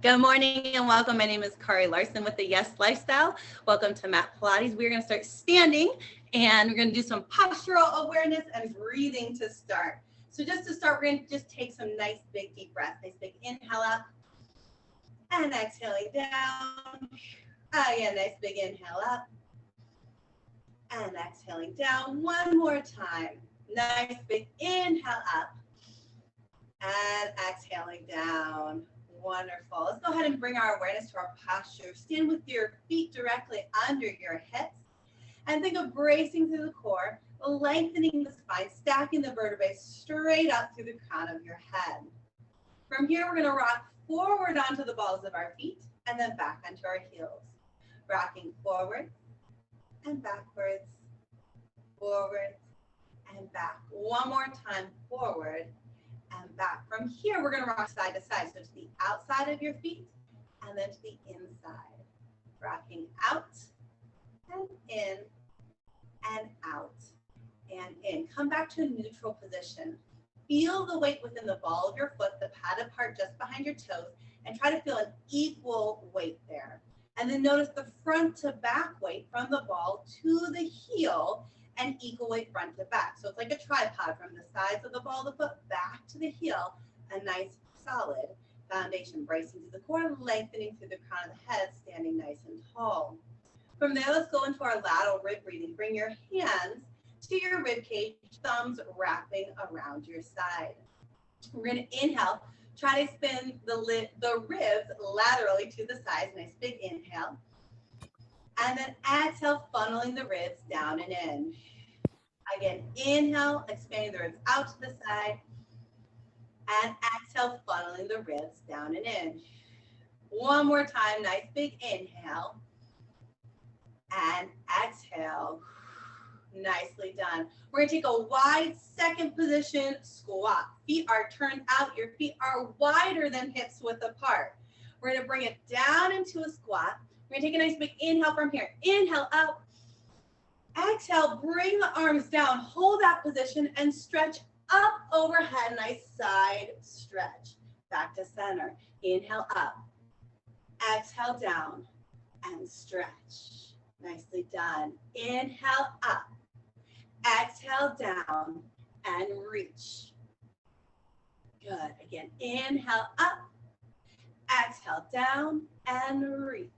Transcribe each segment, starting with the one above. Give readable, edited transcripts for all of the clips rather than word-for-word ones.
Good morning and welcome. My name is Kari Larson with the Yes Lifestyle. Welcome to Mat Pilates. We're going to start standing and we're going to do some postural awareness and breathing to start. So just to start, we're going to just take some nice big deep breaths. Nice big inhale up and exhaling down. Again, nice big inhale up and exhaling down. One more time. Nice big inhale up and exhaling down. Wonderful. Let's go ahead and bring our awareness to our posture. Stand with your feet directly under your hips and think of bracing through the core, lengthening the spine, stacking the vertebrae straight up through the crown of your head. From here, we're going to rock forward onto the balls of our feet and then back onto our heels. Rocking forward and backwards, forward and back. One more time, forward and back. From here, we're going to rock side to side. So to the outside of your feet and then to the inside. Rocking out and in and out and in. Come back to a neutral position. Feel the weight within the ball of your foot, the padded part just behind your toes, and try to feel an equal weight there. And then notice the front to back weight from the ball to the heel and equal weight front to back. So it's like a tripod from the sides of the ball of the foot back to the heel, a nice solid foundation, bracing to the core, lengthening through the crown of the head, standing nice and tall. From there, let's go into our lateral rib reading. Bring your hands to your rib cage, thumbs wrapping around your side. We're going to inhale, try to spin the ribs laterally to the sides, nice big inhale. And then exhale, funneling the ribs down and in. Again, inhale, expanding the ribs out to the side. And exhale, funneling the ribs down and in. One more time, nice big inhale. And exhale. Nicely done. We're going to take a wide second position squat. Feet are turned out. Your feet are wider than hips width apart. We're going to bring it down into a squat. We're going to take a nice big inhale from here. Inhale up. Exhale, bring the arms down. Hold that position and stretch up overhead. Nice side stretch. Back to center. Inhale up. Exhale down and stretch. Nicely done. Inhale up. Exhale down and reach. Good. Again, inhale up. Exhale down and reach.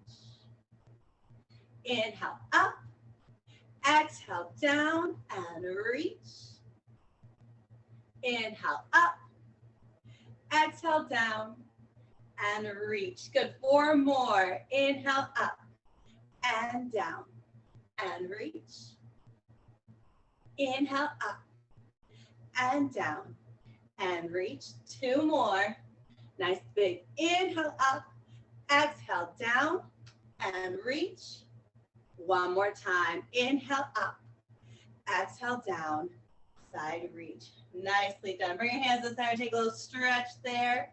Inhale up, exhale down and reach. Inhale up, exhale down and reach. Good, 4 more. Inhale up and down and reach. Inhale up and down and reach. 2 more. Nice big inhale up, exhale down and reach. 1 more time. Inhale up, exhale down, side reach. Nicely done. Bring your hands to the center. Take a little stretch there.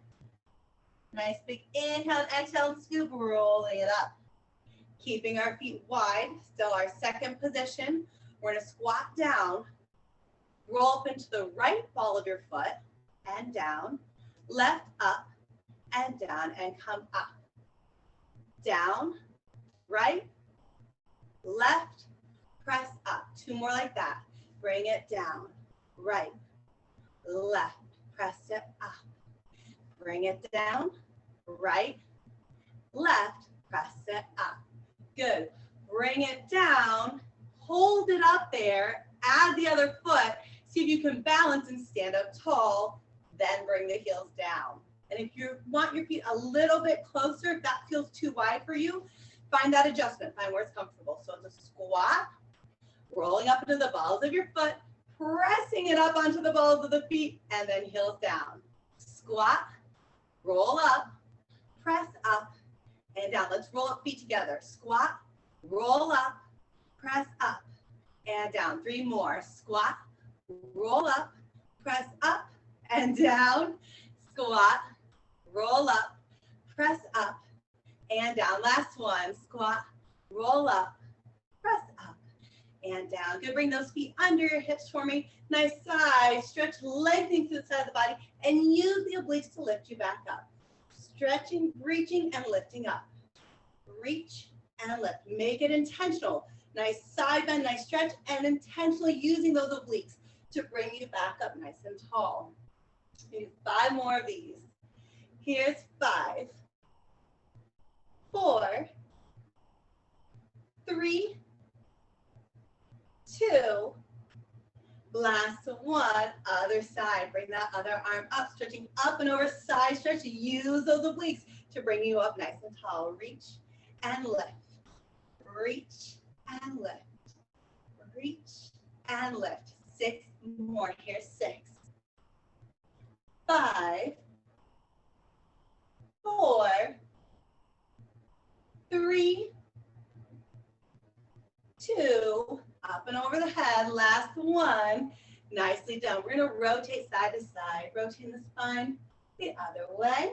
Nice big inhale, exhale, and scoop, rolling it up. Keeping our feet wide, still our second position. We're going to squat down, roll up into the right ball of your foot and down, left up and down and come up. Down, right, left, press up. 2 more like that. Bring it down, right, left, press it up. Bring it down, right, left, press it up. Good. Bring it down, hold it up there, add the other foot, see if you can balance and stand up tall, then bring the heels down. And if you want your feet a little bit closer, if that feels too wide for you, find that adjustment, find where it's comfortable. So it's a squat, rolling up into the balls of your foot, pressing it up onto the balls of the feet, and then heels down. Squat, roll up, press up, and down. Let's roll up feet together. Squat, roll up, press up, and down. 3 more. Squat, roll up, press up, and down. Squat, roll up, press up, and down. Last one. Squat, roll up, press up, and down. Good. Bring those feet under your hips for me. Nice side stretch, lengthening through the side of the body, and use the obliques to lift you back up. stretching, reaching, and lifting up. Reach and lift. Make it intentional. Nice side bend, nice stretch, and intentionally using those obliques to bring you back up nice and tall. Maybe 5 more of these. Here's 5, 4, 3, 2, last 1, other side. Bring that other arm up, stretching up and over, side stretch. Use those obliques to bring you up nice and tall. Reach and lift. Reach and lift. Reach and lift. 6 more. Here's 6, 5, 4, 3, 2, up and over the head, last 1, nicely done. We're gonna rotate side to side, rotating the spine the other way.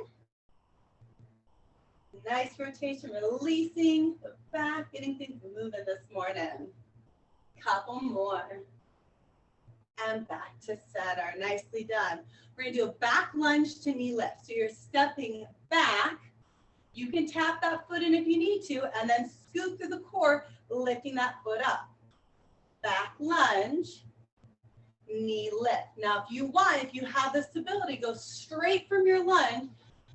Nice rotation, releasing the back, getting things moving this morning. Couple more. And back to center, nicely done. We're gonna do a back lunge to knee lift. So you're stepping back. You can tap that foot in if you need to, and then scoop through the core, lifting that foot up. Back lunge, knee lift. Now, if you want, if you have the stability, go straight from your lunge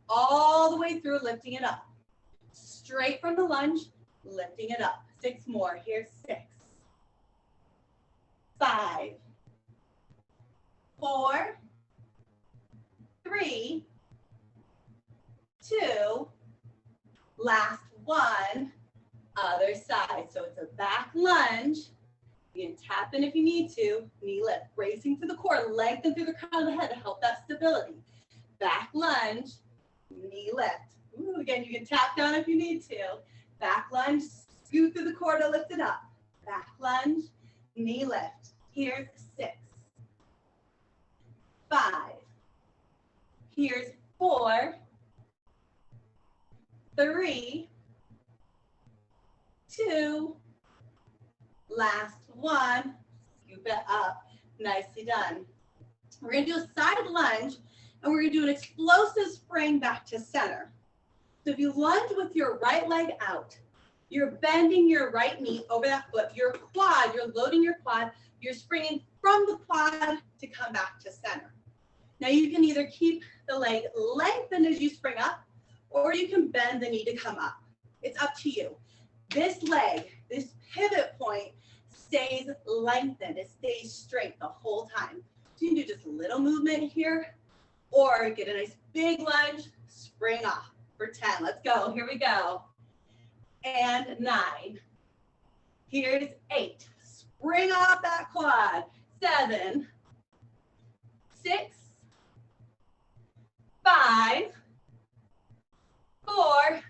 all the way through, lifting it up. Straight from the lunge, lifting it up. 6 more. Here's 6, 5, 4, 3, 2, last 1, other side. So it's a back lunge. You can tap in if you need to. Knee lift, bracing through the core, lengthen through the crown of the head to help that stability. Back lunge, knee lift. Ooh, again, you can tap down if you need to. Back lunge, scoot through the core to lift it up. Back lunge, knee lift. Here's 6, 5. Here's 4, 3, 2, last 1, scoop it up, nicely done. We're gonna do a side lunge, and we're gonna do an explosive spring back to center. So if you lunge with your right leg out, you're bending your right knee over that foot, your quad, you're loading your quad, you're springing from the quad to come back to center. Now you can either keep the leg lengthened as you spring up, or you can bend the knee to come up. It's up to you. This leg, this pivot point stays lengthened. It stays straight the whole time. So you can do just a little movement here, or get a nice big lunge, spring off for 10. Let's go. Here we go. And 9. Here's 8. Spring off that quad. 7, 6, 5, 4,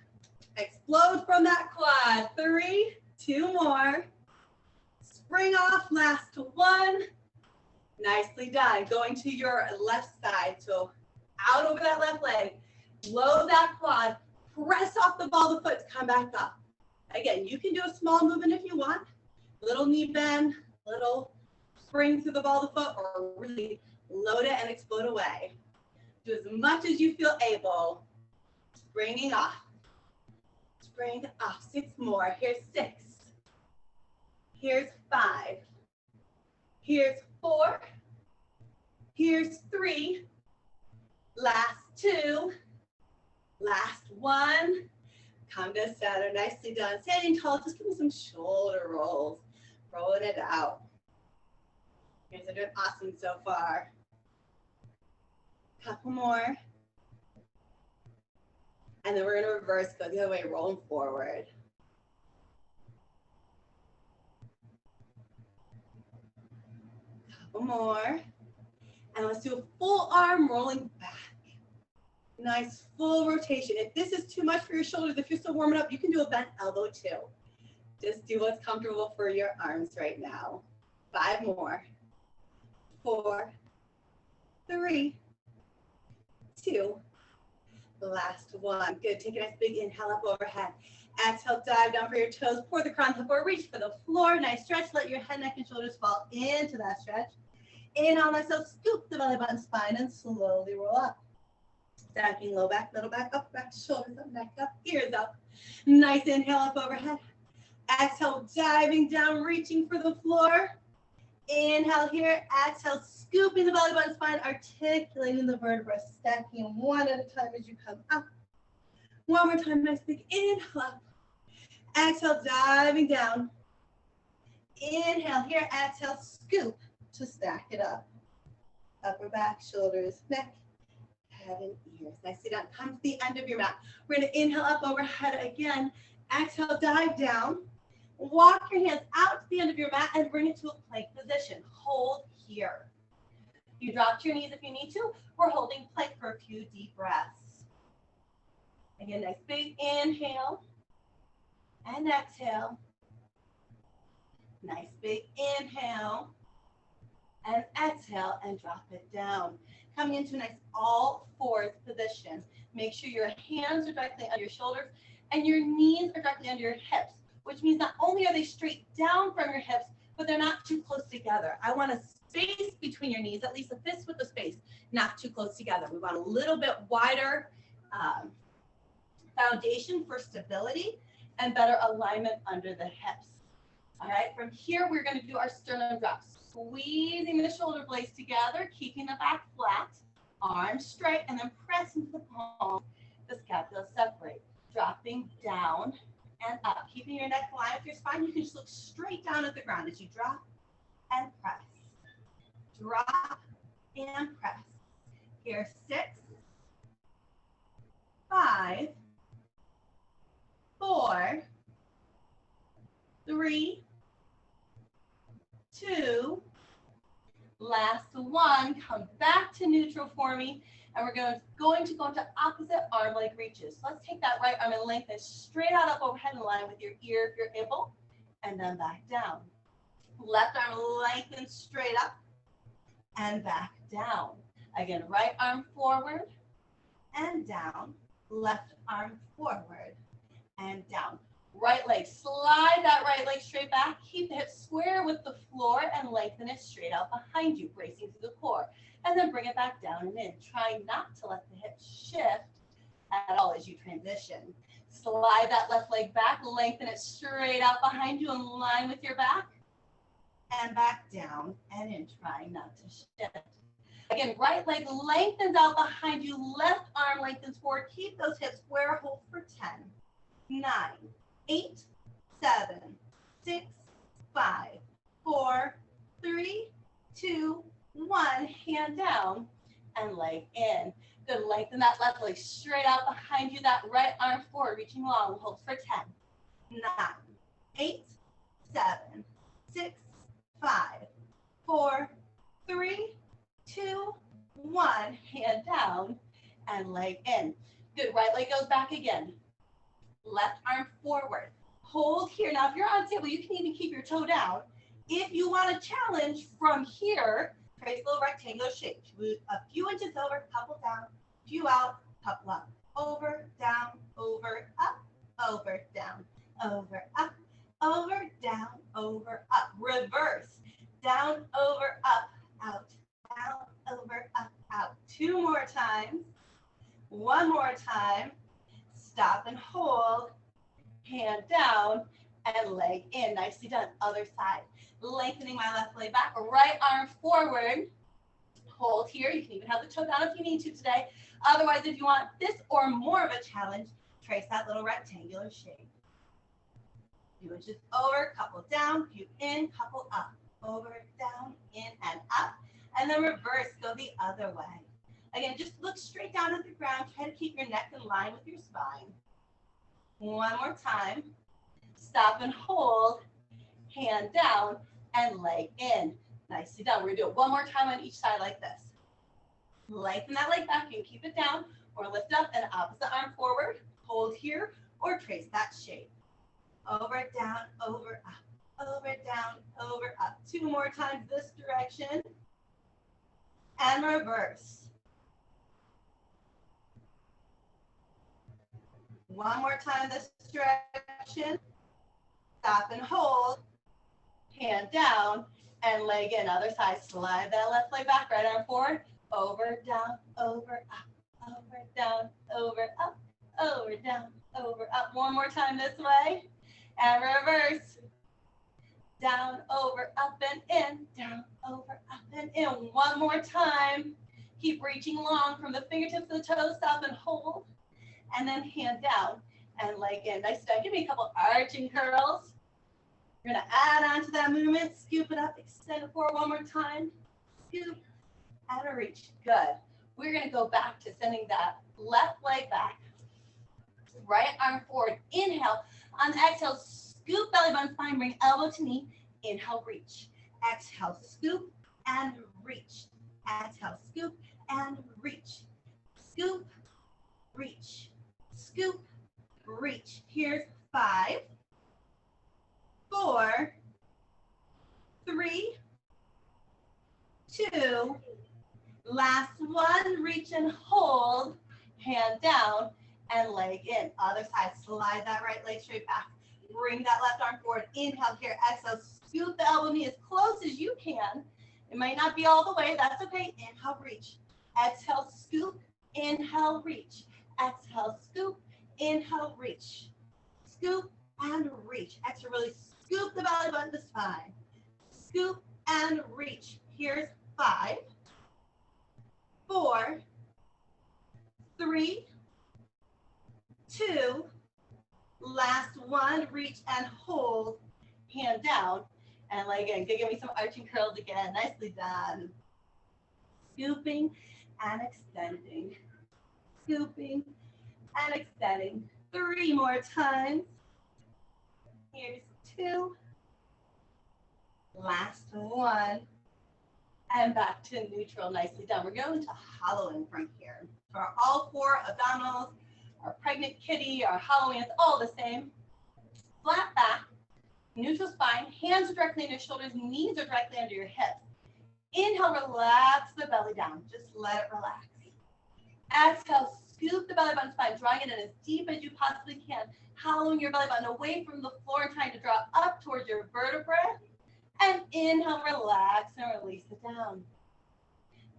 explode from that quad. 3, 2 more. Spring off, last 1. Nicely done. Going to your left side. So out over that left leg. Load that quad. Press off the ball of the foot to come back up. Again, you can do a small movement if you want. Little knee bend, little spring through the ball of the foot, or really load it and explode away. Do as much as you feel able. Springing off. Spring off. 6 more. Here's 6. Here's 5. Here's 4. Here's 3. Last 2. Last 1. Come to center. Nicely done. Standing tall. Just give me some shoulder rolls. Rolling it out. You guys are doing awesome so far. Couple more. And then we're going to reverse, go the other way, rolling forward. Couple more. And let's do a full arm rolling back. Nice full rotation. If this is too much for your shoulders, if you're still warming up, you can do a bent elbow too. Just do what's comfortable for your arms right now. 5 more. 4, 3, 2. Last 1. Good. Take a nice big inhale up overhead. Exhale, dive down for your toes. Pour the crown up or reach for the floor. Nice stretch. Let your head, neck, and shoulders fall into that stretch. Inhale, myself, scoop the belly button, spine, and slowly roll up. Stacking low back, middle back, upper back, shoulders up, neck up, ears up. Nice inhale up overhead. Exhale, diving down, reaching for the floor. Inhale here, exhale, scooping the belly button spine, articulating the vertebrae, stacking one at a time as you come up. One more time, nice big inhale up. Exhale, diving down. Inhale here, exhale, scoop to stack it up. Upper back, shoulders, neck, head and ears. Nicely done. Come to the end of your mat. We're going to inhale up overhead again. Exhale, dive down. Walk your hands out to the end of your mat and bring it to a plank position. Hold here. You drop to your knees if you need to. We're holding plank for a few deep breaths. Again, nice big inhale and exhale. Nice big inhale and exhale and drop it down. Coming into a nice all fours position. Make sure your hands are directly under your shoulders and your knees are directly under your hips, which means not only are they straight down from your hips, but they're not too close together. I want a space between your knees, at least a fist width of space, not too close together. We want a little bit wider foundation for stability and better alignment under the hips. All right, from here, we're going to do our sternum drop. Squeezing the shoulder blades together, keeping the back flat, arms straight, and then press into the palm. The scapula separate, dropping down and up. Keeping your neck aligned with your spine, you can just look straight down at the ground as you drop and press. Drop and press. Here, 6, 5, 4, 3, 2, last one. Come back to neutral for me, and we're going to go into opposite arm leg reaches. So let's take that right arm and lengthen straight out up overhead in line with your ear if you're able, and then back down. Left arm lengthen straight up and back down. Again, right arm forward and down. Left arm forward and down. Right leg, slide that right leg straight back. Keep the hips square with the floor and lengthen it straight out behind you, bracing through the core. And then bring it back down and in. Try not to let the hips shift at all as you transition. Slide that left leg back, lengthen it straight out behind you in line with your back. And back down and in, trying not to shift. Again, right leg lengthens out behind you, left arm lengthens forward. Keep those hips square, hold for 10, 9, 8, 7, 6, 5, 4, 3, 2, 1. Hand down and leg in. Good. Lengthen that left leg straight out behind you. That right arm forward, reaching long. Hold for 10, 9, 8, 7, 6, 5, 4, 3, 2, 1. Hand down and leg in. Good. Right leg goes back again. Left arm forward. Hold here. Now, if you're on table, you can even keep your toe down. If you want a challenge from here, trace a little rectangular shape. A few inches over, couple down, few out, couple up. Over, down, over, up, over, down, over, up, over, down, over, up. Reverse. Down, over, up, out, down, over, up, out. 2 more times. 1 more time. Stop and hold, hand down, and leg in. Nicely done. Other side. Lengthening my left leg back, right arm forward. Hold here. You can even have the toe down if you need to today. Otherwise, if you want this or more of a challenge, trace that little rectangular shape. Few inches over, couple down, few in, couple up. Over, down, in, and up. And then reverse, go the other way. Again, just look straight down at the ground. Try to keep your neck in line with your spine. 1 more time. Stop and hold. Hand down and leg in. Nicely done. We're going to do it 1 more time on each side like this. Lengthen that leg back. You can keep it down or lift up and opposite arm forward. Hold here or trace that shape. Over, down, over, up. Over, down, over, up. 2 more times this direction. And reverse. 1 more time this direction. Stop and hold. Hand down and leg in. Other side. Slide that left leg back. Right arm forward. Over, down, over, up. Over, down, over, up, over, down, over, up. One more time this way. And reverse. Down, over, up, and in. Down, over, up, and in. One more time. Keep reaching long from the fingertips to the toes. Stop and hold. And then hand down and leg in. Nice job. Give me a couple arching curls. You're going to add on to that movement. Scoop it up. Extend it forward one more time. Scoop and reach. Good. We're going to go back to sending that left leg back. Right arm forward. Inhale. On the exhale, scoop belly button spine. Bring elbow to knee. Inhale, reach. Exhale, scoop and reach. Exhale, scoop and reach. Scoop, reach. Scoop, reach. Here's 5, 4, 3, 2. Last one. Reach and hold. Hand down and leg in. Other side. Slide that right leg straight back. Bring that left arm forward. Inhale here. Exhale. Scoop the elbow knee as close as you can. It might not be all the way. That's okay. Inhale, reach. Exhale, scoop. Inhale, reach. Exhale, scoop. Inhale, reach. Scoop and reach. Exhale, really scoop the belly button to spine. Scoop and reach. Here's 5, 4, 3, 2. Last one. Reach and hold. Hand down and leg in. Give me some arching curls again. Nicely done. Scooping and extending. Scooping and extending. 3 more times. Here's 2. Last one. And back to neutral. Nicely done. We're going to hollowing from here. For all 4 abdominals, our pregnant kitty, our hollowing, it's all the same. Flat back. Neutral spine, hands are directly on your shoulders, knees are directly under your hips. Inhale, relax the belly down. Just let it relax. Exhale, scoop the belly button spine, drawing it in as deep as you possibly can, hollowing your belly button away from the floor, trying to draw up towards your vertebrae. And inhale, relax and release it down.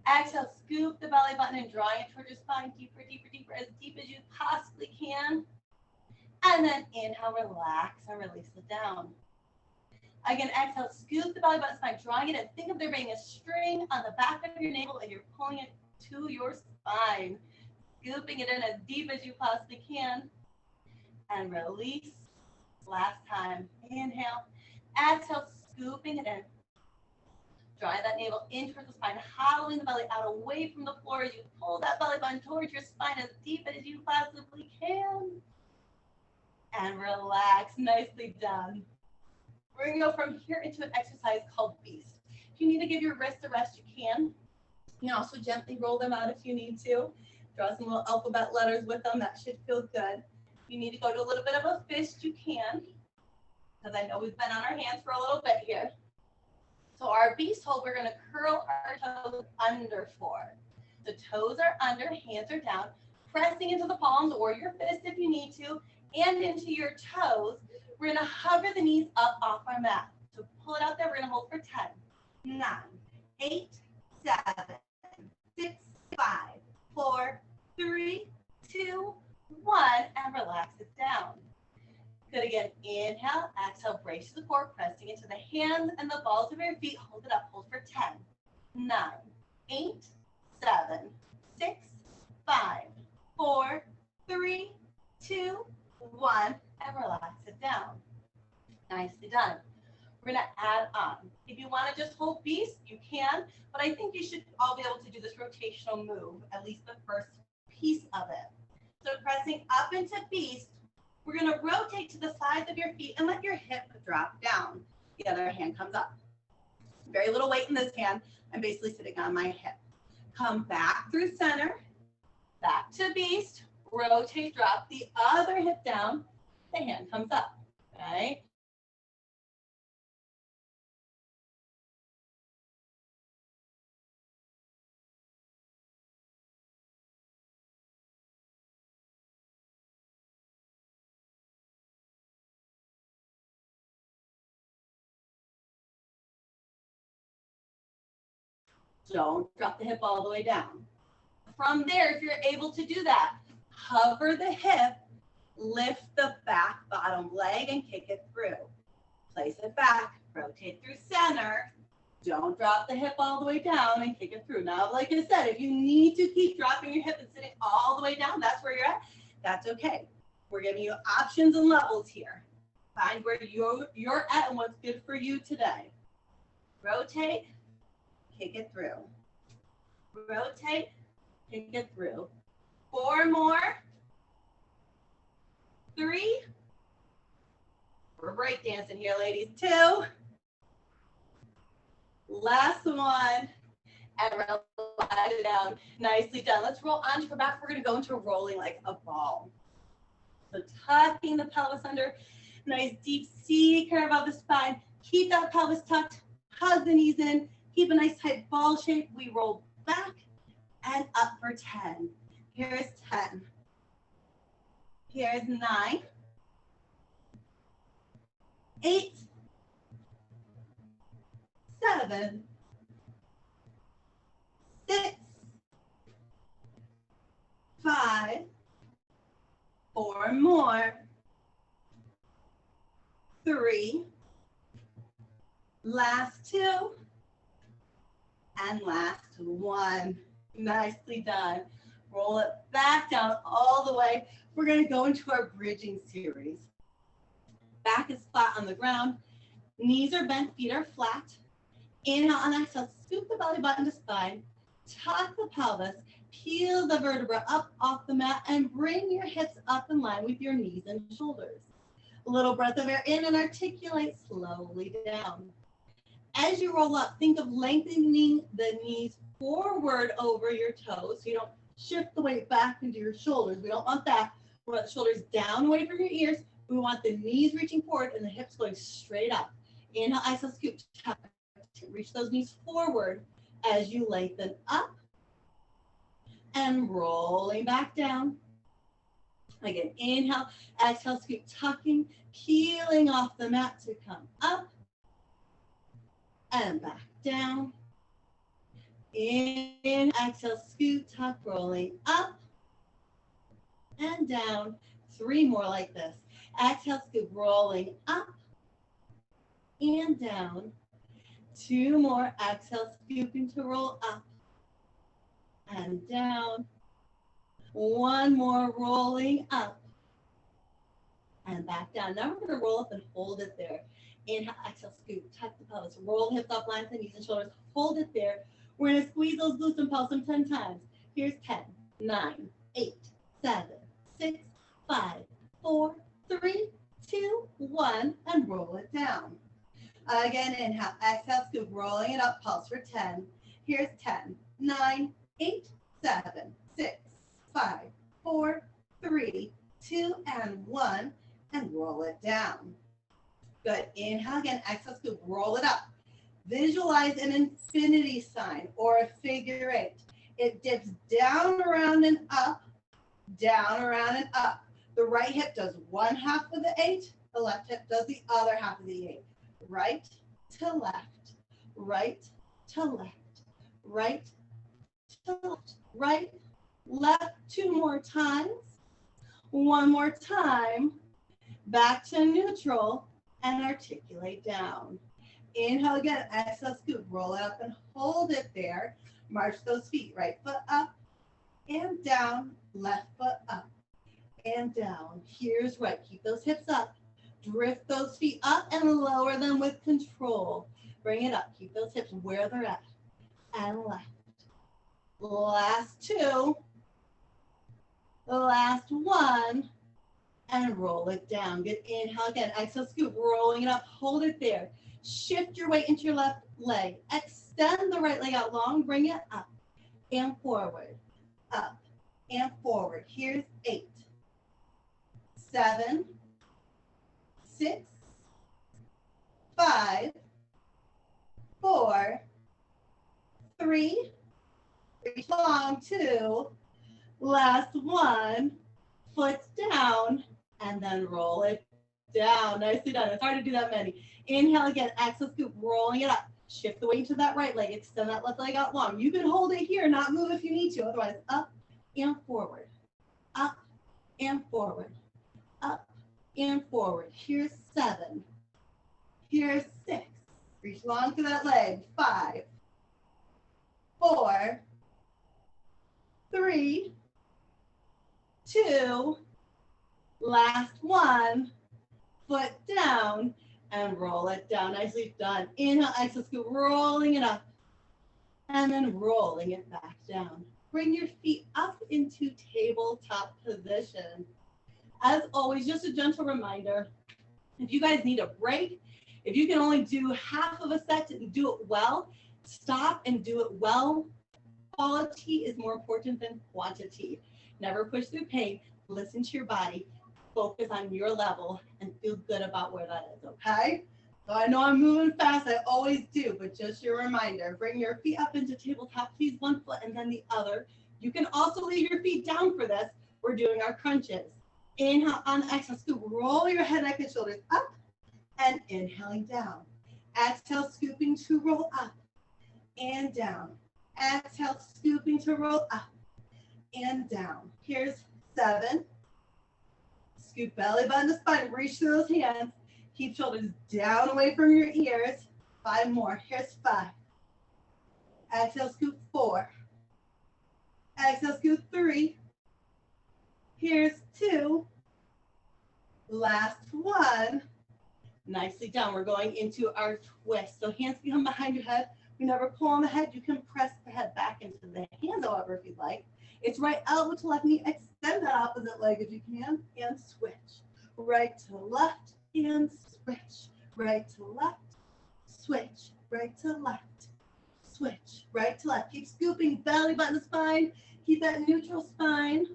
Exhale, scoop the belly button and drawing it towards your spine, deeper, deeper, deeper, as deep as you possibly can. And then inhale, relax and release it down. Again, exhale, scoop the belly button spine, drawing it in. Think of there being a string on the back of your navel and you're pulling it to your spine. Scooping it in as deep as you possibly can. And release. Last time. Inhale. Exhale, scooping it in. Drawing that navel in towards the spine, hollowing the belly out away from the floor as you pull that belly button towards your spine as deep as you possibly can. And relax. Nicely done. We're going to go from here into an exercise called Beast. If you need to give your wrists a rest, you can. You can also gently roll them out if you need to. Draw some little alphabet letters with them. That should feel good. If you need to go to a little bit of a fist, you can. Because I know we've been on our hands for a little bit here. So our Beast hold, we're going to curl our toes under for. The toes are under, hands are down, pressing into the palms or your fist if you need to, and into your toes. We're going to hover the knees up off our mat. So pull it out there. We're going to hold for 10, 9, 8, 7, 6, 5, 4, 3, 2, 1, and relax it down. Good again. Inhale, exhale, brace to the core, pressing into the hands and the balls of your feet. Hold it up. Hold for 10, 9, 8, 7, 6, 5, 4, 3, 2, 1, and relax it down. Nicely done. We're going to add on. If you want to just hold Beast, you can, but I think you should all be able to do this rotational move, at least the first piece of it. So pressing up into Beast, we're going to rotate to the sides of your feet and let your hip drop down. The other hand comes up. Very little weight in this hand. I'm basically sitting on my hip. Come back through center, back to Beast, rotate, drop the other hip down, the hand comes up, right? Don't drop the hip all the way down. From there, if you're able to do that, Hover the hip, lift the back bottom leg and kick it through. Place it back, rotate through center. Don't drop the hip all the way down and kick it through. Now, like I said, if you need to keep dropping your hip and sitting all the way down, that's where you're at, that's okay. We're giving you options and levels here. Find where you're at and what's good for you today. Rotate, kick it through. Rotate, kick it through. 4 more. 3. We're breakdancing here, ladies. 2. Last one. And relax it down. Nicely done. Let's roll onto your back. We're going to go into rolling like a ball. So tucking the pelvis under. Nice deep C curve of the spine. Keep that pelvis tucked. Hug the knees in. Keep a nice tight ball shape. We roll back and up for 10. Here's 10. Here's 9. 8. 7. 6. 5. 4 more. 3. Last 2. And last 1. Nicely done. Roll it back down all the way. We're going to go into our bridging series. Back is flat on the ground. Knees are bent, feet are flat. Inhale and exhale, scoop the belly button to spine. Tuck the pelvis, peel the vertebra up off the mat, and bring your hips up in line with your knees and shoulders. A little breath of air in and articulate slowly down. As you roll up, think of lengthening the knees forward over your toes so you don't shift the weight back into your shoulders. We don't want that. We want the shoulders down away from your ears. We want the knees reaching forward and the hips going straight up. Inhale, exhale, scoop, tuck. Reach those knees forward as you lengthen up and rolling back down. Again, inhale, exhale, scoop, tucking, peeling off the mat to come up and back down. In, exhale, scoop, tuck, rolling up and down. 3 more like this. Exhale, scoop, rolling up and down. 2 more. Exhale, scooping to roll up and down. 1 more, rolling up and back down. Now we're going to roll up and hold it there. Inhale, exhale, scoop, tuck the pelvis, roll the hips up, line the knees and shoulders, hold it there. We're going to squeeze those glutes and pulse them 10 times. Here's 10, 9, 8, 7, 6, 5, 4, 3, 2, 1, and roll it down. Again, inhale, exhale, scoop, rolling it up, pulse for 10. Here's 10, 9, 8, 7, 6, 5, 4, 3, 2, and 1, and roll it down. Good. Inhale again, exhale, scoop, roll it up. Visualize an infinity sign or a figure 8. It dips down, around, and up, down, around, and up. The right hip does 1/2 of the 8. The left hip does the other half of the 8. Right to left, right to left, right to left, right, left. 2 more times. 1 more time. Back to neutral and articulate down. Inhale again, exhale, scoop, roll it up and hold it there. March those feet, right foot up and down, left foot up and down. Here's right, keep those hips up. Drift those feet up and lower them with control. Bring it up, keep those hips where they're at. And left. Last 2. Last 1. And roll it down. Good. Inhale again, exhale, scoop, rolling it up, hold it there. Shift your weight into your left leg. Extend the right leg out long, bring it up and forward, up and forward. Here's 8, 7, 6, 5, 4, 3, reach long, 2, last 1, foot down, and then roll it down. Nicely done. It's hard to do that many. Inhale again, exhale, scoop, rolling it up. Shift the weight to that right leg. Extend that left leg out long. You can hold it here, not move if you need to. Otherwise, up and forward, up and forward, up and forward. Here's 7. Here's 6. Reach long to that leg. 5, 4, 3, 2, last one. Foot down and roll it down. Nicely done. Inhale, exhale, scoop, rolling it up and then rolling it back down. Bring your feet up into tabletop position. As always, just a gentle reminder, if you guys need a break, if you can only do half of a set and do it well, stop and do it well. Quality is more important than quantity. Never push through pain. Listen to your body. Focus on your level and feel good about where that is, okay? So I know I'm moving fast, I always do, but just your reminder, bring your feet up into tabletop, please, one foot and then the other. You can also leave your feet down for this. We're doing our crunches. Inhale on the exhale, scoop, roll your head, neck, and shoulders up and inhaling down. Exhale, scooping to roll up and down. Exhale, scooping to roll up and down. Here's 7. Scoop belly button to spine, reach through those hands. Keep shoulders down away from your ears. 5 more. Here's 5. Exhale, scoop 4. Exhale, scoop 3. Here's 2. Last one. Nicely done. We're going into our twist. So hands can come behind your head. We never pull on the head. You can press the head back into the hands, however, if you'd like. It's right elbow to left knee. Extend that opposite leg if you can. And switch. Right to left and switch. Right to left. Switch. Right to left. Switch. Right to left. Keep scooping belly button to spine. Keep that neutral spine.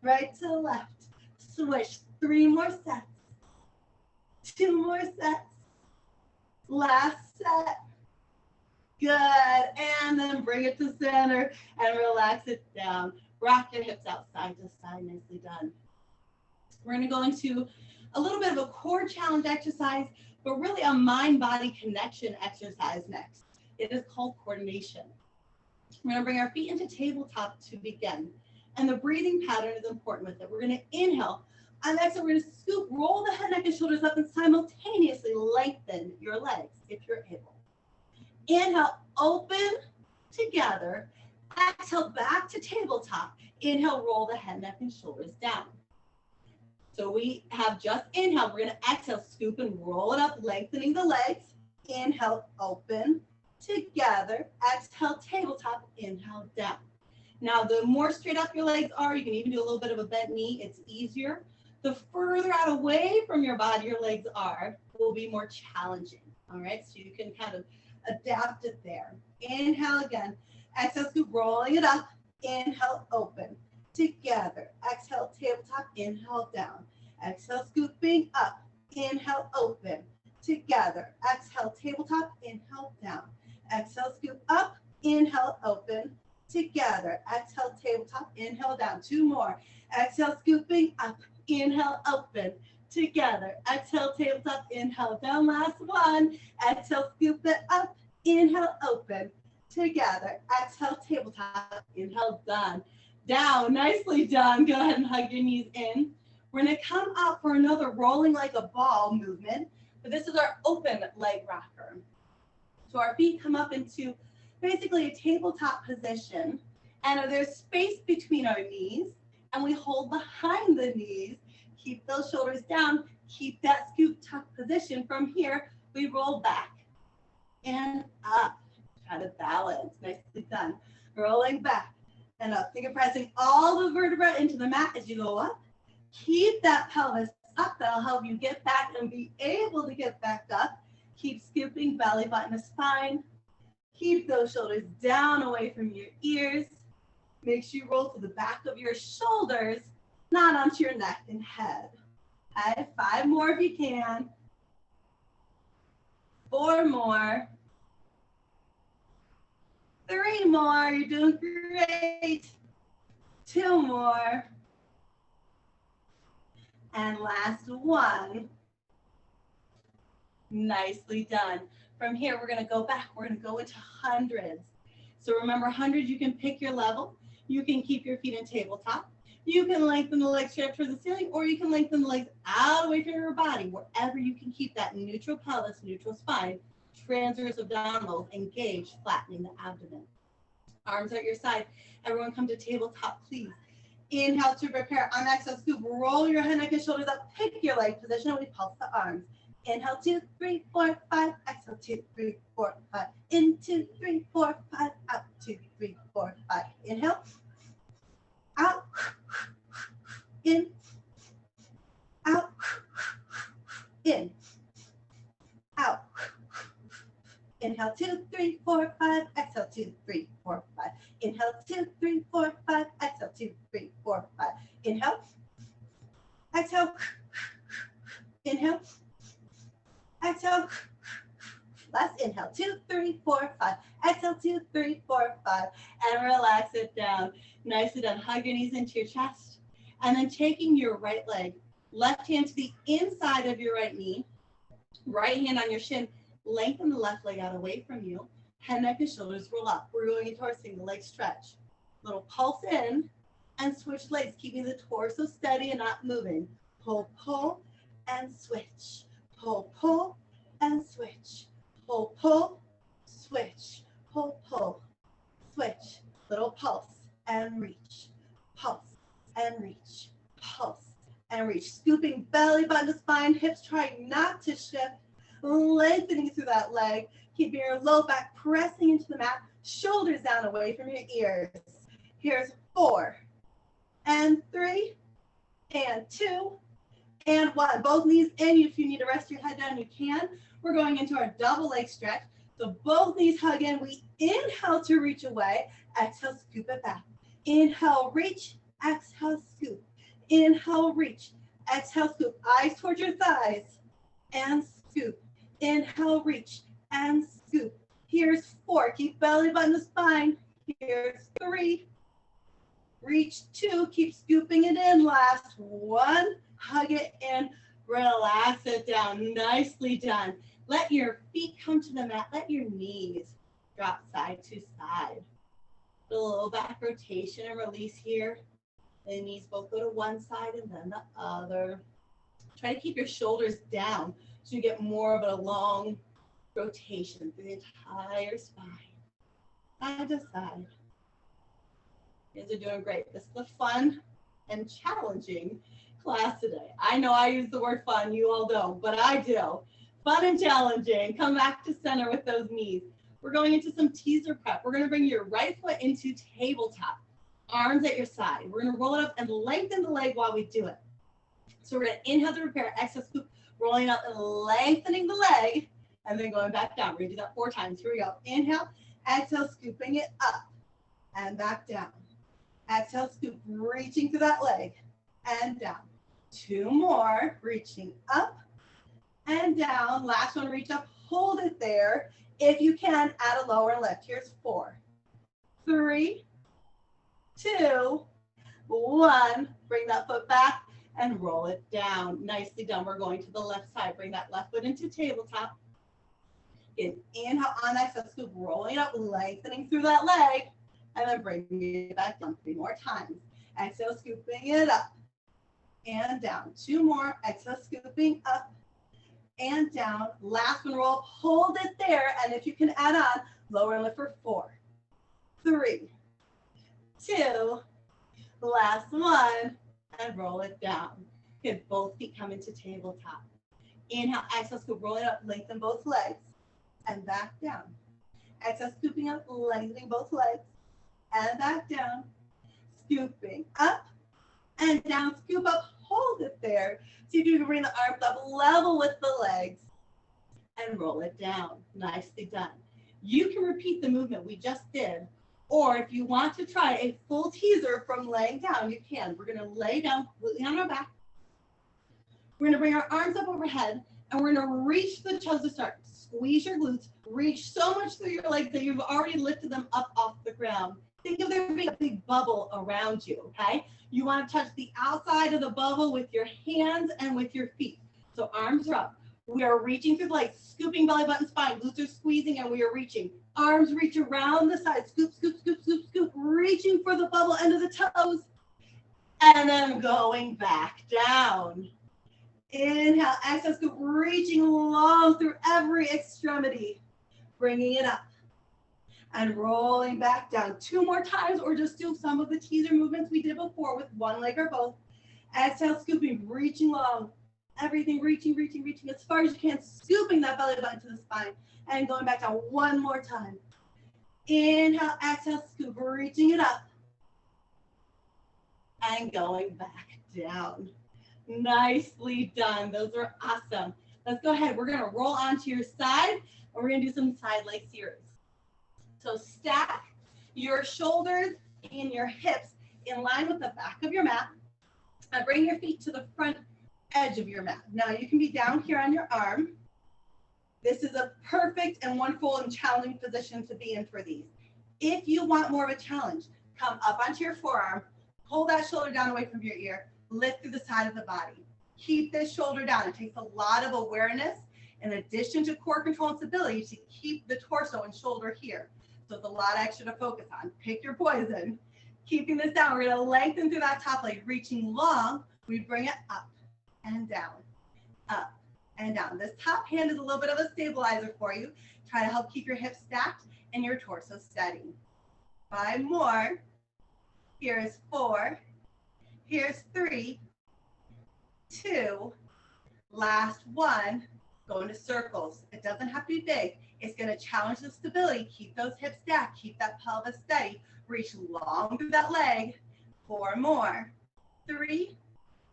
Right to left. Switch. 3 more sets. 2 more sets. Last set. Good. And then bring it to center and relax it down. Rock your hips out side to side. Nicely done. We're going to go into a little bit of a core challenge exercise, but really a mind-body connection exercise next. It is called coordination. We're going to bring our feet into tabletop to begin. And the breathing pattern is important with it. We're going to inhale. On exhale, we're going to scoop, roll the head, neck, and shoulders up and simultaneously lengthen your legs if you're able. Inhale, open together. Exhale, back to tabletop. Inhale, roll the head, neck, and shoulders down. So we have just inhale. We're going to exhale, scoop and roll it up, lengthening the legs. Inhale, open together. Exhale, tabletop. Inhale, down. Now, the more straight up your legs are, you can even do a little bit of a bent knee. It's easier. The further out away from your body your legs are, will be more challenging. All right, so you can kind of adapt it there. Inhale again. Exhale, scoop, rolling it up. Inhale, open. Together. Exhale, tabletop. Inhale, down. Exhale, scooping up. Inhale, open. Together. Exhale, tabletop. Inhale, down. Exhale, scoop up. Inhale, open. Together. Exhale, tabletop. Inhale, down. 2 more. Exhale, scooping up. Inhale, open. Together. Exhale, tabletop. Inhale, down. Last one. Exhale, scoop it up. Inhale, open. Together. Exhale, tabletop. Inhale, done. Down. Nicely done. Go ahead and hug your knees in. We're going to come up for another rolling like a ball movement, but this is our open leg rocker. So our feet come up into basically a tabletop position, and there's space between our knees, and we hold behind the knees. Keep those shoulders down. Keep that scoop tuck position. From here, we roll back and up. Try to balance. Nicely done. Rolling back and up. Think of pressing all the vertebrae into the mat as you go up. Keep that pelvis up. That'll help you get back and be able to get back up. Keep scooping belly button to spine. Keep those shoulders down away from your ears. Make sure you roll to the back of your shoulders, not onto your neck and head. Okay, 5 more if you can. 4 more. 3 more. You're doing great. 2 more. And last one. Nicely done. From here, we're going to go back. We're going to go into hundreds. So remember, hundreds, you can pick your level. You can keep your feet in tabletop. You can lengthen the legs straight up towards the ceiling, or you can lengthen the legs out away from your body, wherever you can keep that neutral pelvis, neutral spine, transverse abdominals engaged, flattening the abdomen. Arms at your side. Everyone come to tabletop, please. Inhale to prepare. On exhale, scoop. Roll your head, neck, and shoulders up. Pick your leg position, and we pulse the arms. Inhale, 2, 3, 4, 5. Exhale, 2, 3, 4, 5. In, 2, 3, 4, 5. Out, 2, 3, 4, 5. Inhale. Out. In. Out. In. Out. Inhale, 2, 3, 4, 5. Exhale, 2, 3, 4, 5. Inhale, 2, 3, 4, 5. Exhale, 2, 3, 4, 5. Inhale. Exhale. Inhale. Exhale. Last inhale. 2, 3, 4, 5. Exhale, 2, 3, 4, 5. And relax it down. Nicely done. Hug your knees into your chest. And then taking your right leg, left hand to the inside of your right knee, right hand on your shin, lengthen the left leg out away from you. Head, neck, and shoulders roll up. We're going into our single leg stretch. Little pulse in and switch legs, keeping the torso steady and not moving. Pull, pull, and switch. Pull, pull, and switch. Pull, pull, switch. Pull, pull, switch. Little pulse and reach. Pulse and reach. Pulse and reach. Scooping belly button to spine, hips trying not to shift. Lengthening through that leg. Keeping your low back pressing into the mat. Shoulders down away from your ears. Here's 4 and 3 and 2 and 1. Both knees in. If you need to rest your head down, you can. We're going into our double leg stretch. So both knees hug in. We inhale to reach away. Exhale, scoop it back. Inhale, reach. Exhale, scoop. Inhale, reach. Exhale, scoop. Eyes towards your thighs. And scoop. Inhale, reach. And scoop. Here's 4. Keep belly button to spine. Here's 3. Reach 2. Keep scooping it in. Last 1. Hug it in. Relax it down. Nicely done. Let your feet come to the mat. Let your knees drop side to side. A little back rotation and release here. The knees both go to one side and then the other. Try to keep your shoulders down so you get more of a long rotation through the entire spine. Side to side. You guys are doing great. This is a fun and challenging class today. I know I use the word fun, you all don't, but I do. Fun and challenging. Come back to center with those knees. We're going into some teaser prep. We're going to bring your right foot into tabletop. Arms at your side. We're going to roll it up and lengthen the leg while we do it. So we're going to inhale to prepare, exhale, scoop, rolling up and lengthening the leg, and then going back down. We're going to do that 4 times. Here we go. Inhale, exhale, scooping it up and back down. Exhale, scoop, reaching through that leg and down. 2 more, reaching up and down. Last one, reach up, hold it there. If you can, add a lower lift. Here's 4, 3, 2, 1. Bring that foot back and roll it down. Nicely done. We're going to the left side. Bring that left foot into tabletop. Inhale on exhale, scoop, rolling up, lengthening through that leg, and then bringing it back down 3 more times. Exhale, scooping it up and down. 2 more. Exhale, scooping up and down. Last one, roll up, hold it there, and if you can add on, lower lift for 4, 3, 2, last one, and roll it down. Good, both feet come into tabletop. Inhale, exhale, scoop, roll it up, lengthen both legs, and back down. Exhale, scooping up, lengthening both legs, and back down. Scooping up and down, scoop up, hold it there. See if you can bring the arms up level with the legs and roll it down. Nicely done. You can repeat the movement we just did, or if you want to try a full teaser from laying down, you can. We're going to lay down completely on our back. We're going to bring our arms up overhead, and we're going to reach the toes to start. Squeeze your glutes. Reach so much through your legs that you've already lifted them up off the ground. Think of there being a big bubble around you, okay? You want to touch the outside of the bubble with your hands and with your feet. So arms are up. We are reaching through the legs, scooping belly button spine. Glutes are squeezing and we are reaching. Arms reach around the side. Scoop, scoop, scoop, scoop, scoop. Reaching for the bubble end of the toes. And then going back down. Inhale, exhale, scoop, reaching long through every extremity. Bringing it up. And rolling back down. 2 more times, or just do some of the teaser movements we did before with one leg or both. Exhale, scooping, reaching long. Everything reaching, reaching, reaching as far as you can, scooping that belly button to the spine. And going back down one more time. Inhale, exhale, scoop, reaching it up. And going back down. Nicely done. Those are awesome. Let's go ahead. We're going to roll onto your side, and we're going to do some side leg series. So stack your shoulders and your hips in line with the back of your mat, and bring your feet to the front edge of your mat. Now you can be down here on your arm. This is a perfect and wonderful and challenging position to be in for these. If you want more of a challenge, come up onto your forearm, pull that shoulder down away from your ear, lift through the side of the body. Keep this shoulder down. It takes a lot of awareness in addition to core control and stability to keep the torso and shoulder here. So it's a lot extra to focus on. Pick your poison. Keeping this down, we're going to lengthen through that top leg, reaching long. We bring it up and down, up and down. This top hand is a little bit of a stabilizer for you. Try to help keep your hips stacked and your torso steady. 5 more. Here's 4. Here's 3, 2, last 1. Go into circles. It doesn't have to be big. It's going to challenge the stability. Keep those hips stacked. Keep that pelvis steady. Reach long through that leg. 4 more. 3,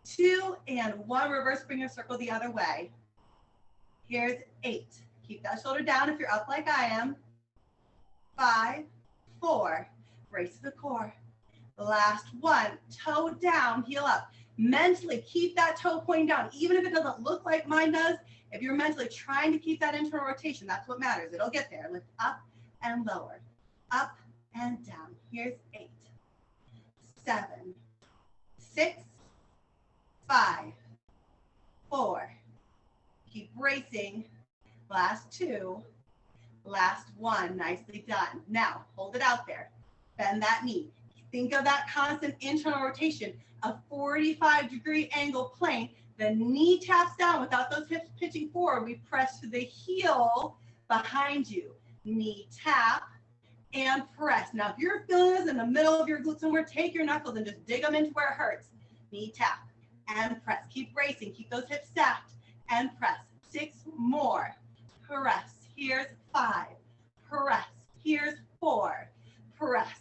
2, and 1. Reverse, bring your circle the other way. Here's 8. Keep that shoulder down if you're up like I am. 5, 4. Brace to the core. Last 1. Toe down, heel up. Mentally keep that toe pointing down, even if it doesn't look like mine does. If you're mentally trying to keep that internal rotation, that's what matters. It'll get there. Lift up and lower, up and down. Here's 8, 7, 6, 5, 4. Keep bracing. Last 2, last 1. Nicely done. Now hold it out there. Bend that knee. Think of that constant internal rotation, a 45-degree angle plane. The knee taps down without those hips pitching forward. We press to the heel behind you. Knee tap and press. Now, if you're feeling this in the middle of your glutes somewhere, take your knuckles and just dig them into where it hurts. Knee tap and press. Keep bracing. Keep those hips stacked and press. 6 more. Press. Here's 5. Press. Here's 4. Press.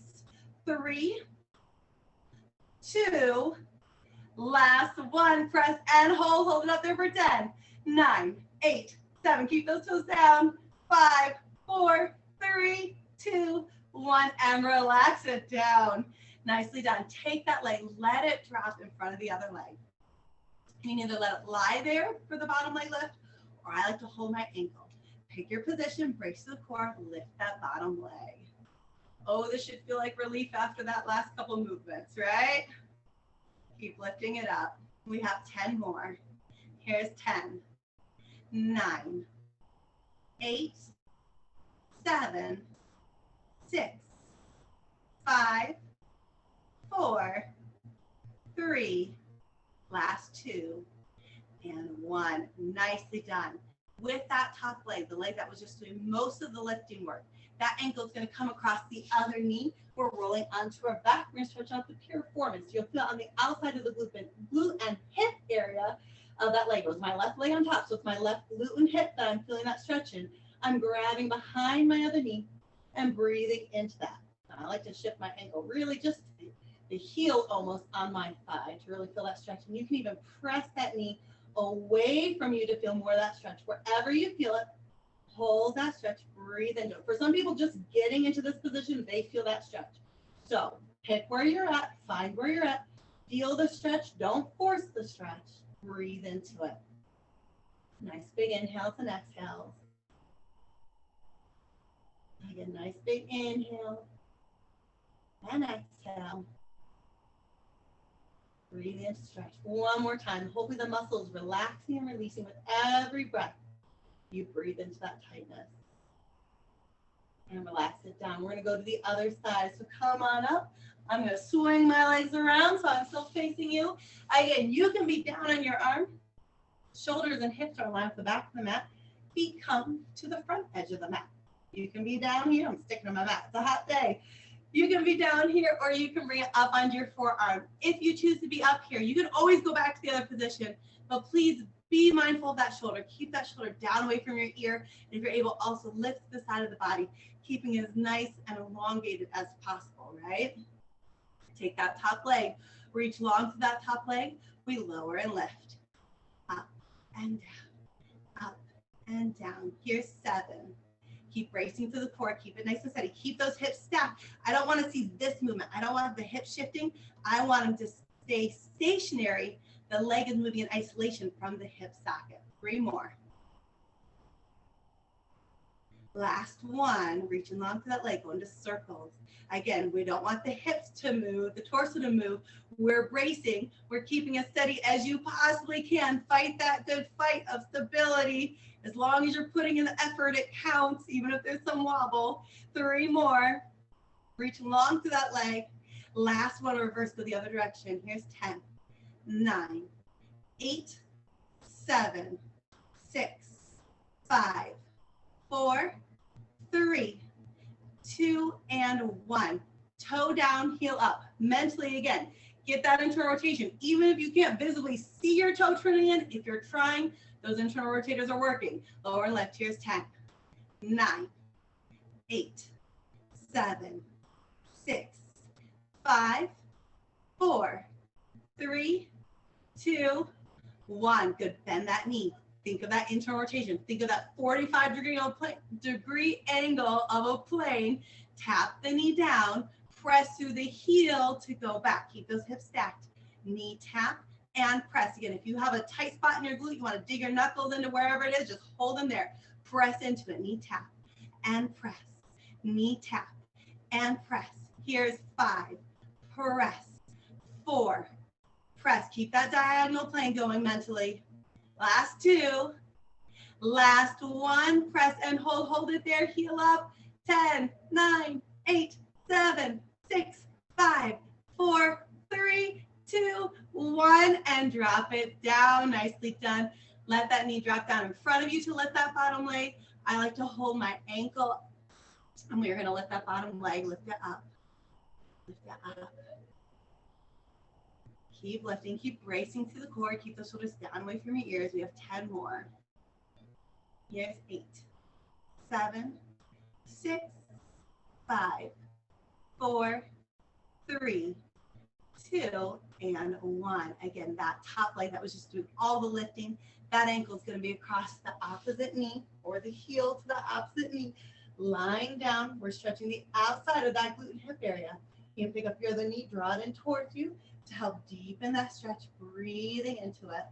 3, 2, last 1. Press and hold it up there for 10, 9, 8, 7. Keep those toes down. 5, 4, 3, 2, 1, and relax it down. Nicely done. Take that leg, let it drop in front of the other leg. You can either let it lie there for the bottom leg lift, or I like to hold my ankle. Pick your position, brace to the core, lift that bottom leg. Oh, this should feel like relief after that last couple movements, right? Keep lifting it up. We have 10 more. Here's 10, 9, 8, 7, 6, 5, 4, 3, last 2, and 1. Nicely done. With that top leg, the leg that was just doing most of the lifting work, that ankle is going to come across the other knee. We're rolling onto our back. We're going to stretch out the piriformis. You'll feel on the outside of the glute and hip area of that leg. It was my left leg on top, so it's my left glute and hip that I'm feeling that stretch in. I'm grabbing behind my other knee and breathing into that. Now, I like to shift my ankle really just the heel almost on my thigh to really feel that stretch. And you can even press that knee away from you to feel more of that stretch. Wherever you feel it, hold that stretch, breathe into it. For some people, just getting into this position, they feel that stretch. So pick where you're at, find where you're at, feel the stretch, don't force the stretch, breathe into it. Nice big inhales and exhales. Again, nice big inhale and exhale. Breathe into stretch. One more time. Hopefully the muscles relaxing and releasing with every breath. You breathe into that tightness. And relax it down. We're going to go to the other side. So come on up I'm going to swing my legs around so I'm still facing you. Again, you can be down on your arm. Shoulders and hips are aligned with the back of the mat. Feet come to the front edge of the mat. You can be down here. I'm sticking to my mat. It's a hot day. You can be down here, or you can bring it up onto your forearm. If you choose to be up here, you can always go back to the other position, but please be mindful of that shoulder. Keep that shoulder down away from your ear. And if you're able, also lift the side of the body, keeping it as nice and elongated as possible, right? Take that top leg, reach long to that top leg. We lower and lift, up and down, up and down. Here's 7. Keep bracing through the core. Keep it nice and steady. Keep those hips stacked. I don't want to see this movement. I don't want the hips shifting. I want them to stay stationary. The leg is moving in isolation from the hip socket. 3 more. Last one. Reaching long to that leg. Go into circles. Again, we don't want the hips to move, the torso to move. We're bracing. We're keeping as steady as you possibly can. Fight that good fight of stability. As long as you're putting in the effort, it counts, even if there's some wobble. 3 more. Reach long to that leg. Last one, reverse, go the other direction. Here's 10, 9, 8, 7, 6, 5, 4, 3, 2, and 1. Toe down, heel up. Mentally, again, get that internal rotation. Even if you can't visibly see your toe turning in, if you're trying, those internal rotators are working. Lower and left. Here's 10, 9, 8, 7, 6, 5, 4, 3, 2, 1. Good. Bend that knee. Think of that internal rotation. Think of that 45-degree angle of a plane. Tap the knee down. Press through the heel to go back. Keep those hips stacked. Knee tap and press. Again, if you have a tight spot in your glute, you want to dig your knuckles into wherever it is, just hold them there. Press into it. Knee tap and press. Knee tap and press. Here's 5. Press. 4. Press. Keep that diagonal plane going mentally. Last 2. Last 1. Press and hold. Hold it there. Heel up. 10, 9, 8, 7, 6, 5, 4, 3, 2, 1, and drop it down. Nicely done. Let that knee drop down in front of you to lift that bottom leg. I like to hold my ankle, and we're going to lift that bottom leg. Lift it up. Lift it up. Keep lifting. Keep bracing through the core. Keep those shoulders down away from your ears. We have 10 more. Here's 8, 7, 6, 5, 4, 3, 2, and 1. Again, that top leg that was just doing all the lifting, that ankle is going to be across the opposite knee or the heel to the opposite knee. Lying down, we're stretching the outside of that glute and hip area. You can pick up your other knee, draw it in towards you to help deepen that stretch, breathing into it.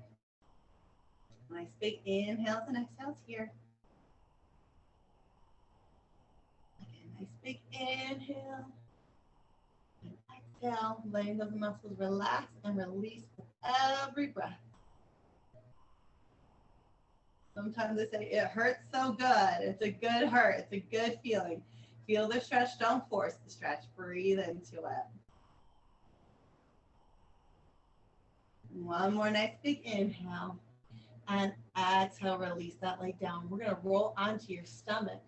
Nice big inhales and exhales here. Again, nice big inhale and exhale, letting those muscles relax and release with every breath. Sometimes they say it hurts so good. It's a good hurt. It's a good feeling. Feel the stretch. Don't force the stretch. Breathe into it. One more nice big inhale. And exhale, release that leg down. We're going to roll onto your stomach.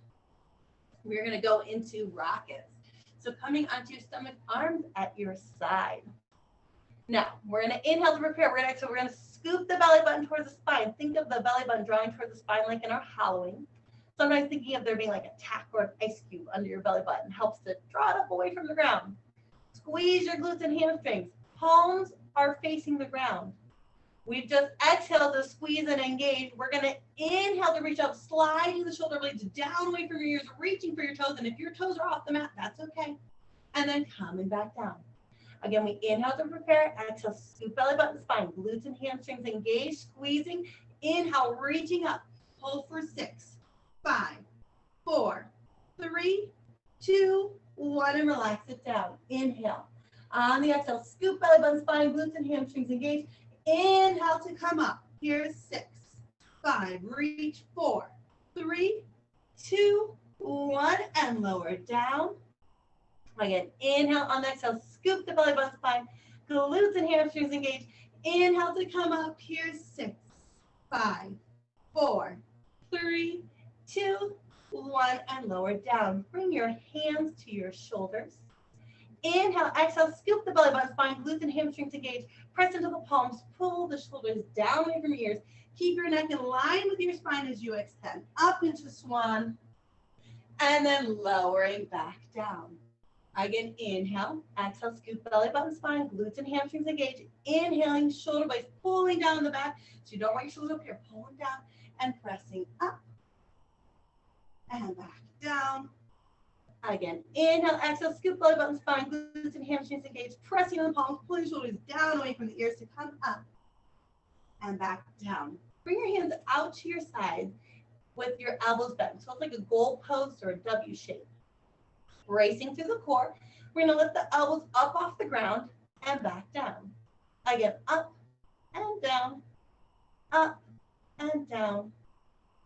We're going to go into rockets. So coming onto your stomach, arms at your side. Now, we're going to inhale to prepare. We're going to exhale. We're going to scoop the belly button towards the spine. Think of the belly button drawing towards the spine like in our hollowing. Sometimes thinking of there being like a tack or an ice cube under your belly button helps to draw it up away from the ground. Squeeze your glutes and hamstrings. Palms are facing the ground. We've just exhaled to squeeze and engage. We're going to inhale to reach up, sliding the shoulder blades down away from your ears, reaching for your toes. And if your toes are off the mat, that's okay. And then coming back down. Again, we inhale to prepare. Exhale, scoop belly button, spine, glutes and hamstrings engage, squeezing. Inhale, reaching up. Hold for 6, 5, 4, 3, 2, 1, and relax it down. Inhale. On the exhale, scoop belly button, spine, glutes and hamstrings engage. Inhale to come up. Here's 6, 5, reach, 4, 3, 2, 1, and lower down. Again, inhale on the exhale, scoop the belly button spine, glutes and hamstrings engage. Inhale to come up here, 6, 5, 4, 3, 2, 1, and lower down. Bring your hands to your shoulders. Inhale, exhale, scoop the belly button spine, glutes and hamstrings engage. Press into the palms, pull the shoulders down away from your ears. Keep your neck in line with your spine as you extend. Up into swan, and then lowering back down. Again, inhale, exhale, scoop belly button spine, glutes and hamstrings engage. Inhaling, shoulder blades pulling down the back. So you don't want your shoulders up here, pulling down and pressing up and back down. Again, inhale, exhale, scoop belly button spine, glutes and hamstrings engage. Pressing on the palms, pulling shoulders down away from the ears to come up and back down. Bring your hands out to your side with your elbows bent. So it's like a goal post or a W shape. Bracing through the core. We're going to lift the elbows up off the ground and back down. Again, up and down, up and down,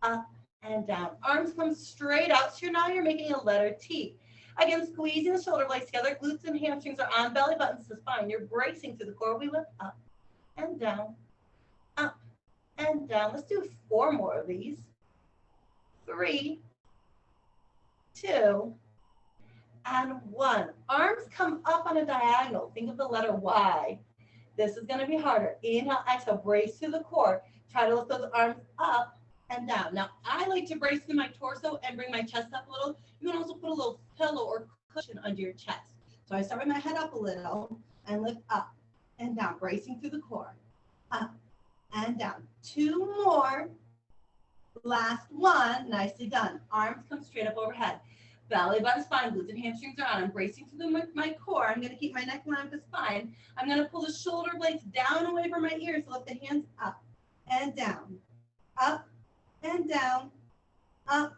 up and down. Arms come straight out. So now you're making a letter T. Again, squeezing the shoulder blades together. Glutes and hamstrings are on belly buttons to spine. You're bracing through the core. We lift up and down, up and down. Let's do 4 more of these. 3, 2, and 1. Arms come up on a diagonal. Think of the letter Y. This is going to be harder. Inhale, exhale, brace through the core. Try to lift those arms up and down. Now, I like to brace through my torso and bring my chest up a little. You can also put a little pillow or cushion under your chest. So I start with my head up a little and lift up and down, bracing through the core. Up and down. 2 more. Last one. Nicely done. Arms come straight up overhead. Belly button spine, glutes and hamstrings are on. I'm bracing through my core. I'm going to keep my neck in line with the spine. I'm going to pull the shoulder blades down away from my ears. Lift the hands up and down. Up and down. Up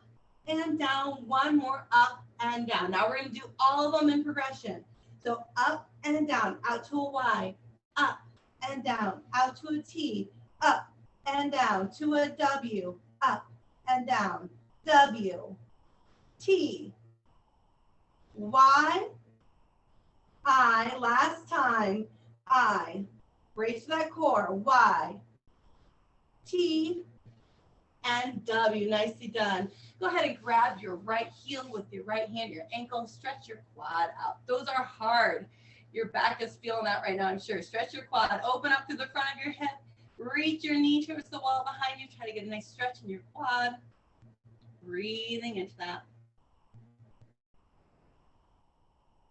and down. 1 more. Up and down. Now we're going to do all of them in progression. So up and down. Out to a Y. Up and down. Out to a T. Up and down. To a W. Up and down. W. T, Y, I, last time, I, brace that core, Y, T, and W, nicely done. Go ahead and grab your right heel with your right hand, your ankle, stretch your quad out. Those are hard. Your back is feeling that right now, I'm sure. Stretch your quad, open up to the front of your hip, reach your knee towards the wall behind you, try to get a nice stretch in your quad. Breathing into that.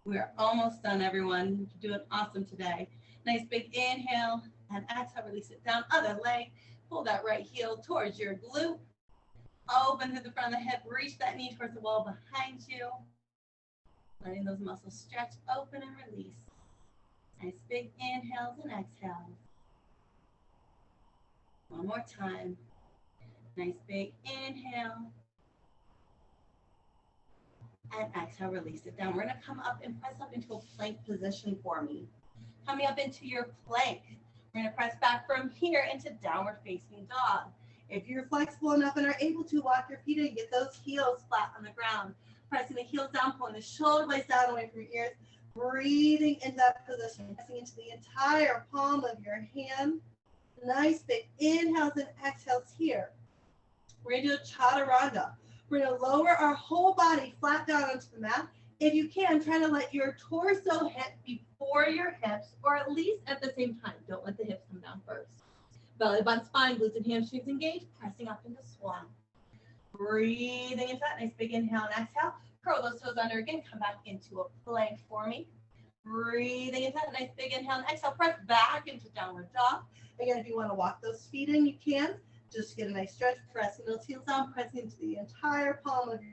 We are almost done, everyone. You're doing awesome today. Nice big inhale and exhale, release it down. Other leg, pull that right heel towards your glute. Open to the front of the hip, reach that knee towards the wall behind you. Letting those muscles stretch, open and release. Nice big inhales and exhales. One more time. Nice big inhale. And exhale, release it down. We're going to come up and press up into a plank position for me. Coming up into your plank. We're going to press back from here into downward facing dog. If you're flexible enough and are able to, walk your feet in, get those heels flat on the ground. Pressing the heels down, pulling the shoulder blades down away from your ears. Breathing into that position. Pressing into the entire palm of your hand. Nice big inhales and exhales here. We're going to do a chaturanga. We're going to lower our whole body flat down onto the mat. If you can, try to let your torso hit before your hips, or at least at the same time. Don't let the hips come down first. Belly button, spine, glutes and hamstrings engage, pressing up into swan. Breathing into that nice big inhale and exhale. Curl those toes under again. Come back into a plank for me. Breathing into that nice big inhale and exhale. Press back into downward dog. Again, if you want to walk those feet in, you can. Just get a nice stretch, pressing those heels down, pressing into the entire palm of your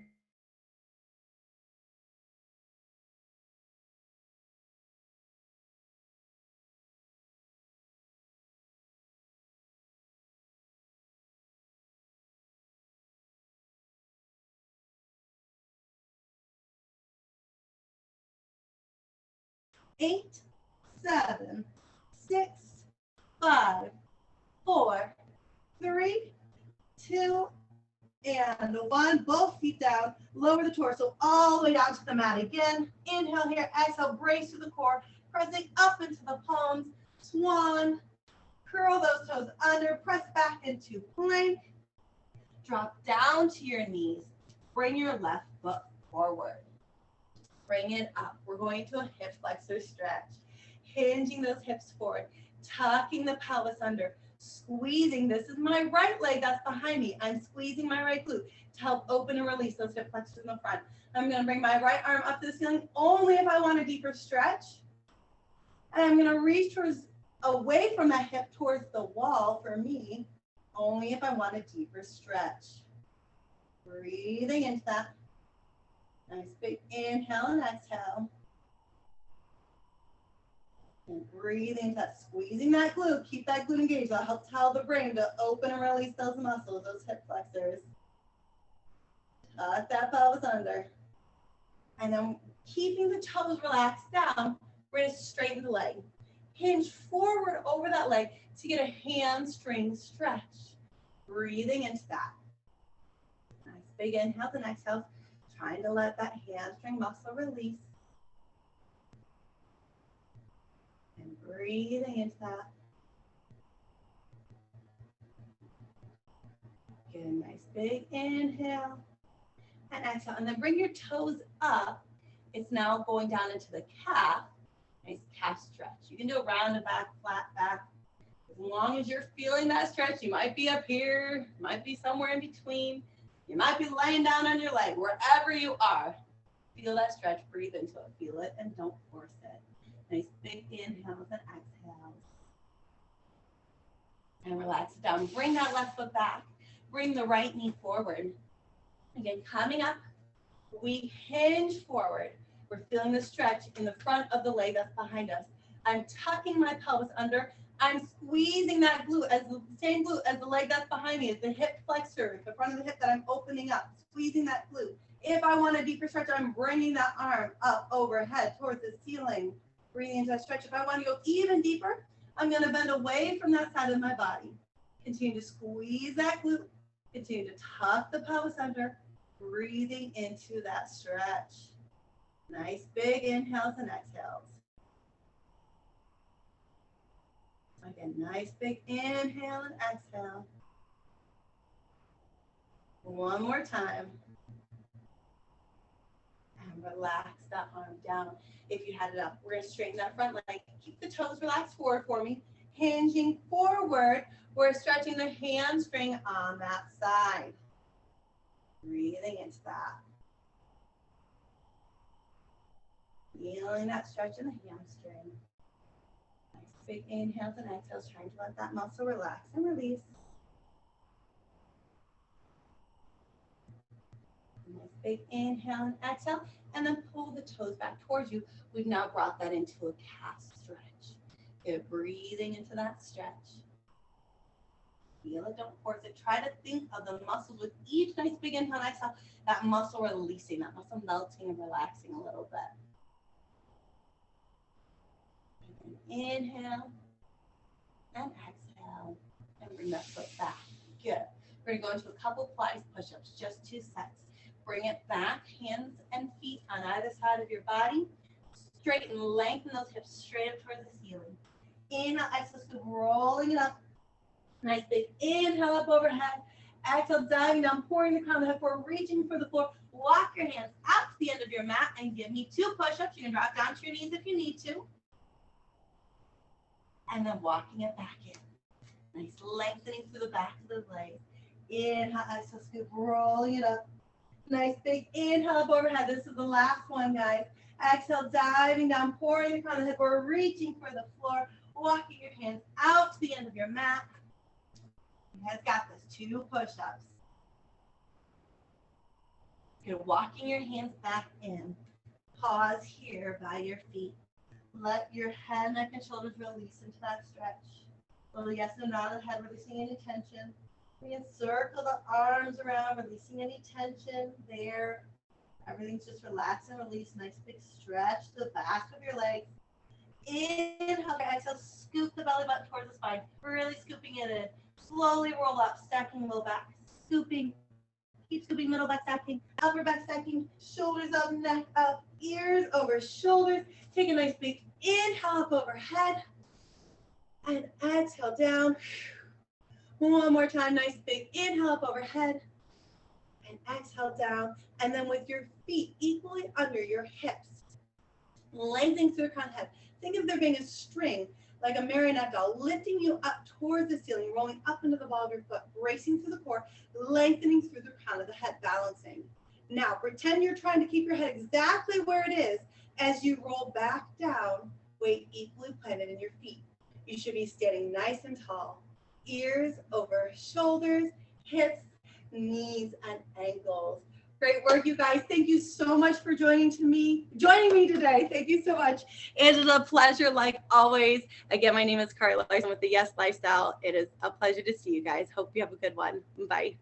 eight, 7, 6, 5, 4, 3, 2, and 1. Both feet down. Lower the torso all the way down to the mat again. Inhale here. Exhale. Brace to the core. pressing up into the palms, swan, curl those toes under, press back into plank, drop down to your knees, bring your left foot forward, bring it up. We're going to a hip flexor stretch, hinging those hips forward, tucking the pelvis under, squeezing. This is my right leg that's behind me. I'm squeezing my right glute to help open and release those hip flexors in the front. I'm going to bring my right arm up to the ceiling only if I want a deeper stretch. And I'm going to reach towards away from that hip towards the wall for me, only if I want a deeper stretch. Breathing into that. Nice big inhale and exhale. And breathing into that, squeezing that glute. Keep that glute engaged. That'll help tell the brain to open and release those muscles, those hip flexors. Tuck that pelvis under. And then keeping the toes relaxed down, we're going to straighten the leg. Hinge forward over that leg to get a hamstring stretch. Breathing into that. Nice big inhale and exhale. Trying to let that hamstring muscle release. And breathing into that. Get a nice big inhale and exhale. And then bring your toes up. It's now going down into the calf. Nice calf stretch. You can do a round and back, flat back. As long as you're feeling that stretch, you might be up here, might be somewhere in between. You might be laying down on your leg, wherever you are. Feel that stretch, breathe into it, feel it, and don't force it. Nice big inhales and exhales. And relax it down. Bring that left foot back. Bring the right knee forward. Again, coming up, we hinge forward. We're feeling the stretch in the front of the leg that's behind us. I'm tucking my pelvis under. I'm squeezing that glute as the same glute as the leg that's behind me, as the hip flexor, the front of the hip that I'm opening up, squeezing that glute. If I want a deeper stretch, I'm bringing that arm up overhead towards the ceiling, breathing into that stretch. If I want to go even deeper, I'm going to bend away from that side of my body. Continue to squeeze that glute. Continue to tuck the pelvis under, breathing into that stretch. Nice big inhales and exhales. Again, nice big inhale and exhale. One more time. And relax that arm down. If you had it up, we're going to straighten that front leg. Keep the toes relaxed forward for me. Hinging forward, we're stretching the hamstring on that side. Breathing into that. Feeling that stretch in the hamstring. Nice big inhales and exhales, trying to let that muscle relax and release. Nice big inhale and exhale, and then pull the toes back towards you. We've now brought that into a calf stretch. Good, breathing into that stretch. Feel it, don't force it. Try to think of the muscles with each nice big inhale and exhale, that muscle releasing, that muscle melting and relaxing a little bit. Inhale and exhale, and bring that foot back. Good. We're going to go into a couple Pilates push-ups, just 2 sets. Bring it back, hands and feet on either side of your body. Straighten, lengthen those hips straight up towards the ceiling. Inhale, exhale, scoop, rolling it up. Nice big inhale up overhead. Exhale, diving down, pouring the crown of the head forward, reaching for the floor. Walk your hands out to the end of your mat and give me 2 push-ups. You can drop down to your knees if you need to. And then walking it back in. Nice lengthening through the back of the legs. Inhale, exhale, scoop, rolling it up. Nice big inhale up overhead. This is the last one, guys. Exhale, diving down, pouring the crown of the head forward, reaching for the floor, walking your hands out to the end of your mat. You guys got this. 2 push-ups. You're walking your hands back in. Pause here by your feet. Let your head, neck, and shoulders release into that stretch. Little yes and nod of the head, releasing any tension. We can circle the arms around, releasing any tension there. Everything's just relax and release. Nice big stretch to the back of your legs. Inhale, exhale, scoop the belly button towards the spine. Really scooping it in. Slowly roll up, stacking low back. Scooping. Keep scooping, middle back stacking, upper back stacking, shoulders up, neck up, ears over shoulders. Take a nice big Inhale up overhead and exhale down. One more time, nice big inhale up overhead and exhale down. And then with your feet equally under your hips, lengthening through the crown of the head. Think of there being a string, like a marionette doll, lifting you up towards the ceiling, rolling up into the ball of your foot, bracing through the core, lengthening through the crown of the head, balancing. Now, pretend you're trying to keep your head exactly where it is as you roll back down, weight equally planted in your feet. You should be standing nice and tall, ears over shoulders, hips, knees, and ankles. Great work, you guys. Thank you so much for joining me today. Thank you so much. It is a pleasure, like always. Again, my name is Carly Larson with the Yes Lifestyle. It is a pleasure to see you guys. Hope you have a good one. Bye.